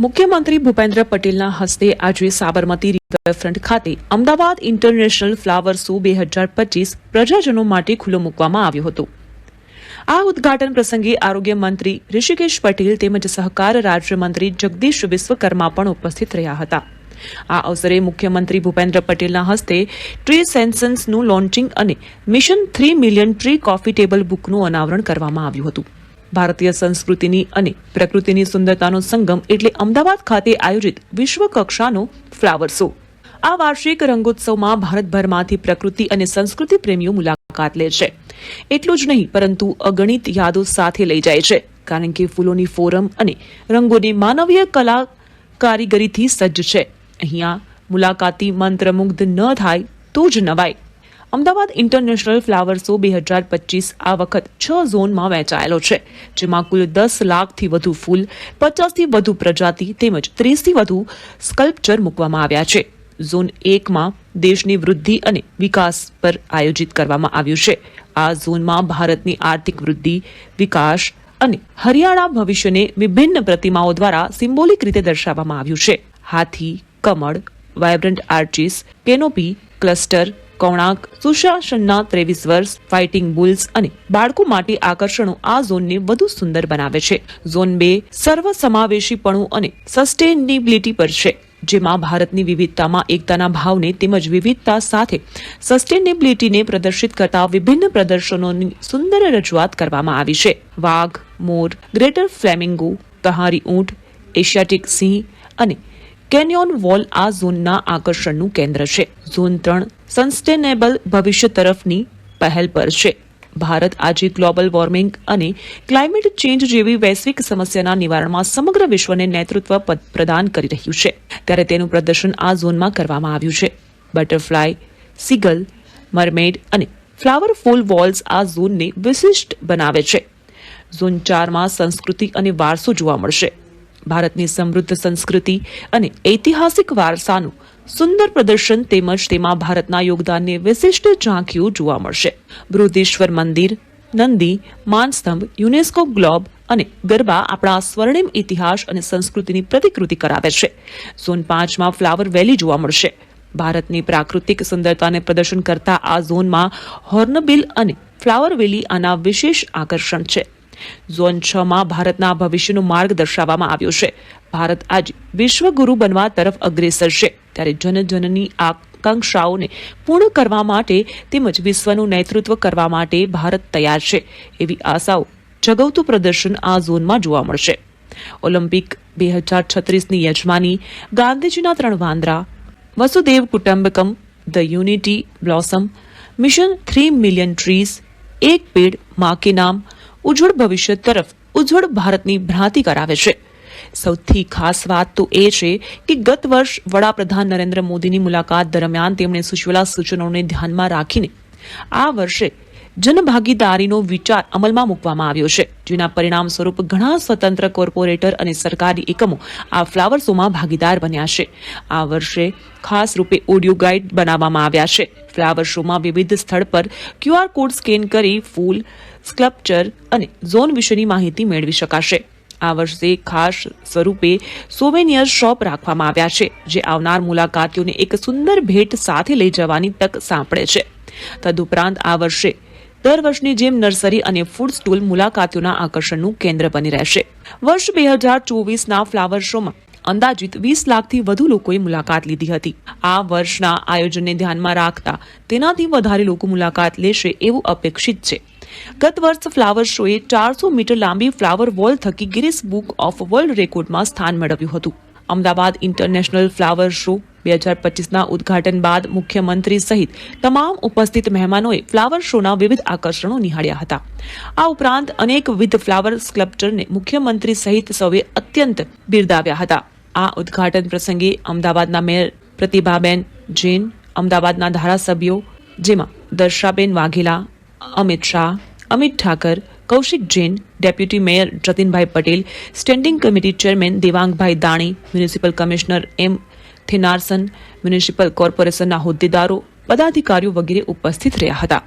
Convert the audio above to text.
મુખ્યમંત્રી ભૂપેન્દ્ર પટેલના હસ્તે આજે સાબરમતી રિવરફ્રન્ટ ખાતે અમદાવાદ ઇન્ટરનેશનલ ફ્લાવર શો 2025 પ્રજાજનો માટે ખુલ્લો મૂકવામાં આવ્યો હતો. આ ઉદ્ઘાટન પ્રસંગે આરોગ્ય મંત્રી ઋષિકેશ પટેલ તેમજ સહકાર રાજ્યમંત્રી જગદીશ વિશ્વકર્મા પણ ઉપસ્થિત રહ્યા હતા. આ અવસરે મુખ્યમંત્રી ભૂપેન્દ્ર પટેલના હસ્તે ટ્રી સેન્સન્સનું લોન્ચિંગ અને mission 3 million tree coffee table બુકનું અનાવરણ કરવામાં આવ્યું હતું. ભારતીય સંસ્કૃતિની અને પ્રકૃતિની સુંદરતાનો સંગમ એટલે અમદાવાદ ખાતે આયોજિત વિશ્વ કક્ષાનો ફ્લાવર શો. આ વાર્ષિક રંગોત્સવમાં ભારતભરમાંથી પ્રકૃતિ અને સંસ્કૃતિ પ્રેમીઓ મુલાકાત લે છે. એટલું જ નહીં પરંતુ અગણિત યાદો સાથે લઈ જાય છે, કારણ કે ફૂલોની ફોરમ અને રંગોની માનવીય કલા કારીગરીથી સજ્જ છે. અહીંયા મુલાકાતી મંત્રમુગ્ધ ન થાય તો જ નવાય. અમદાવાદ ઇન્ટરનેશનલ ફ્લાવર શો 2025 આ વખત 6 ઝોનમાં વહેંચાયેલો છે, જેમાં કુલ 10 લાખથી વધુ ફૂલ, 50થી વધુ પ્રજાતિ તેમજ 30થી વધુ સ્કલ્પચર મૂકવામાં આવ્યા છે. ઝોન 1માં દેશની વૃદ્ધિ અને વિકાસ પર આયોજિત કરવામાં આવ્યું છે. આ ઝોનમાં ભારતની આર્થિક વૃદ્ધિ, વિકાસ અને હરિયાળા ભવિષ્યને વિભિન્ન પ્રતિમાઓ દ્વારા સિમ્બોલિક રીતે દર્શાવવામાં આવ્યું છે. હાથી, કમળ, વાયબ્રન્ટ આર્ચીસ, કેનોપી, ક્લસ્ટર, કોણાર્ક, સુશાસનના 23 વર્ષ, ફાઇટિંગ બુલ્સ અને બાળકો માટે આકર્ષણો આ ઝોનને વધુ સુંદર બનાવે છે. ઝોન 2 સર્વસમાવેશીપણું અને સસ્ટેનેબિલિટી પર છે, જેમાં ભારતની વિવિધતામાં એકતાના ભાવને તેમજ વિવિધતા સાથે સસ્ટેનેબિલિટીને પ્રદર્શિત કરતા વિભિન્ન પ્રદર્શનોની સુંદર રજૂઆત કરવામાં આવી છે. વાઘ, મોર, ગ્રેટર ફ્લેમિંગો, કહારી ઊંટ, એશિયાટિક સિંહ અને કેન્યોન વોલ આ ઝોનના આકર્ષણનું કેન્દ્ર છે. ઝોન 3 સસ્ટેનેબલ ભવિષ્ય તરફની પહેલ પર છે. ભારત આજે ગ્લોબલ વોર્મિંગ અને ક્લાઇમેટ ચેન્જ જેવી વૈશ્વિક સમસ્યાના નિવારણમાં સમગ્ર વિશ્વને નેતૃત્વ પ્રદાન કરી રહ્યું છે, ત્યારે તેનું પ્રદર્શન આ ઝોનમાં કરવામાં આવ્યું છે. બટરફ્લાય, સીગલ, મરમેડ અને ફ્લાવરફુલ વોલ્સ આ ઝોનને વિશિષ્ટ બનાવે છે. ઝોન 4માં સંસ્કૃતિ અને વારસો જોવા મળશે. ભારતની સમૃદ્ધ સંસ્કૃતિ અને ઐતિહાસિક વારસાનું સુંદર પ્રદર્શન તેમજ તેમાં ભારતના યોગદાનની વિશિષ્ટ ઝાંખીઓ જોવા મળશે. બૃહદેશ્વર મંદિર, નંદી, માનસ્તંભ, યુનેસ્કો ગ્લોબ અને ગરબા આપણા સ્વર્ણિમ ઇતિહાસ અને સંસ્કૃતિની પ્રતિકૃતિ કરાવે છે. ઝોન 5માં ફ્લાવર વેલી જોવા મળશે. ભારતની પ્રાકૃતિક સુંદરતાને પ્રદર્શન કરતા આ ઝોનમાં હોર્નબિલ અને ફ્લાવર વેલી આના વિશેષ આકર્ષણ છે. ઝોન 6માં ભારતના ભવિષ્યનો માર્ગ દર્શાવવામાં આવ્યો છે. ભારત આજ વિશ્વગુરુ બનવા તરફ અગ્રેસર છે, ત્યારે જનજનની આકાંક્ષાઓને પૂર્ણ કરવા માટે તેમજ વિશ્વનું નેતૃત્વ કરવા માટે ભારત તૈયાર છે, એવી આશાઓ જગાવતું પ્રદર્શન આ ઝોનમાં જોવા મળશે. ઓલિમ્પિક 2036ની યજમાની, ગાંધીજીના 3 વાંદરા, વસુદેવ કુટુંબકમ, the unity blossom, mission 3 million trees, એક પેડ માં કે નામ, ઉજ્જવળ ભવિષ્ય તરફ ઉજ્જવળ ભારતની ભ્રાંતિ કરાવે છે. સૌથી ખાસ વાત તો એ છે કે ગત વર્ષ વડાપ્રધાન નરેન્દ્ર મોદીની મુલાકાત દરમિયાન તેમણે સૂચવેલા સૂચનોને ધ્યાનમાં રાખીને આ વર્ષે જનભાગીદારીનો વિચાર અમલમાં મૂકવામાં આવ્યો છે, જેના પરિણામ સ્વરૂપ ઘણા સ્વતંત્ર કોર્પોરેટર અને સરકારી એકમો આ ફ્લાવર શોમાં ભાગીદાર બન્યા છે. આ વર્ષે ખાસ રૂપે ઓડિયો ગાઈડ બનાવવામાં આવ્યા છે. ફ્લાવર શોમાં વિવિધ સ્થળ પર QR કોડ સ્કેન કરી ફૂલ, સ્કલ્પચર અને ઝોન વિશેની માહિતી મેળવી શકાશે. આ વર્ષે ખાસ સ્વરૂપે સોવેનિયર શોપ રાખવામાં આવ્યા છે, જે આવનાર મુલાકાતીઓને એક સુંદર ભેટ સાથે લઈ જવાની તક સાંપડે છે. તદુપરાંત આ વર્ષે દર વર્ષની જેમ નર્સરી અને ફૂડ સ્ટોલ મુલાકાતીઓના આકર્ષણનું કેન્દ્ર બની રહેશે. વર્ષ 2024ના ફ્લાવર શોમાં અંદાજિત 20 લાખથી વધુ લોકોએ મુલાકાત લીધી હતી. આ વર્ષના આયોજનને ધ્યાનમાં રાખતા તેનાથી વધારે લોકો મુલાકાત લેશે એવું અપેક્ષિત છે. ગત વર્ષ ફ્લાવર શોએ 400 મીટર લાંબી ફ્લાવર વોલ થકી ગિનિસ બુક ઓફ વર્લ્ડ રેકોર્ડમાં સ્થાન મેળવ્યું હતું. અમદાવાદ ઇન્ટરનેશનલ ફ્લાવર શો 2025ના ઉદ્ઘાટન બાદ મુખ્યમંત્રી સહિત તમામ ઉપસ્થિત મહેમાનોએ ફ્લાવર શોના વિવિધ આકર્ષણો નિહાળ્યા હતા. આ ઉપરાંત અનેકવિધ ફ્લાવર સ્કલ્પચરને મુખ્યમંત્રી સહિત સૌએ અત્યંત બિરદાવ્યા હતા. આ ઉદ્ઘાટન પ્રસંગે અમદાવાદના મેયર પ્રતિભાબેન જૈન, અમદાવાદના ધારાસભ્યો જેમાં દર્શાબેન વાઘેલા, અમિત શાહ, અમિત ઠાકર, કૌશિક જૈન, ડેપ્યુટી મેયર જતીનભાઈ Patel, standing committee chairman Devangbhai Dani, municipal commissioner M. Thennarasan, municipal કોર્પોરેશનના હોદ્દેદારો, પદાધિકારીઓ વગેરે ઉપસ્થિત રહ્યા હતા.